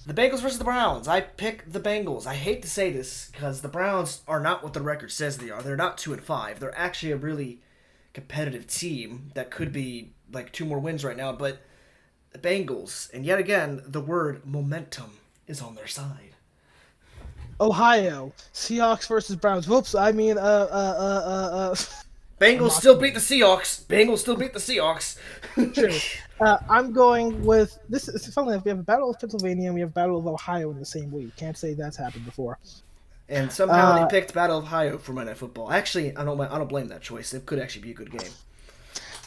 The Bengals versus the Browns. I pick the Bengals. I hate to say this because the Browns are not what the record says they are. They're not 2-5. They're actually a really competitive team that could be like 2 more wins right now. But the Bengals, and yet again, the word momentum is on their side. Ohio, Seahawks versus Browns. Whoops, I mean, Bengals still beat the Seahawks. Bengals still beat the Seahawks. True. I'm going with this. It's funny enough. We have a Battle of Pennsylvania and we have a Battle of Ohio in the same week. Can't say that's happened before. And somehow they picked Battle of Ohio for Monday Night Football. Actually, I don't blame that choice. It could actually be a good game.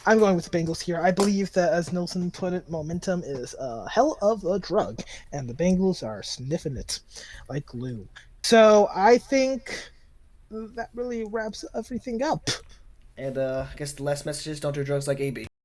I'm going with the Bengals here. I believe that, as Nilsson put it, momentum is a hell of a drug, and the Bengals are sniffing it like glue. So I think that really wraps everything up. And I guess the last message is don't do drugs like AB.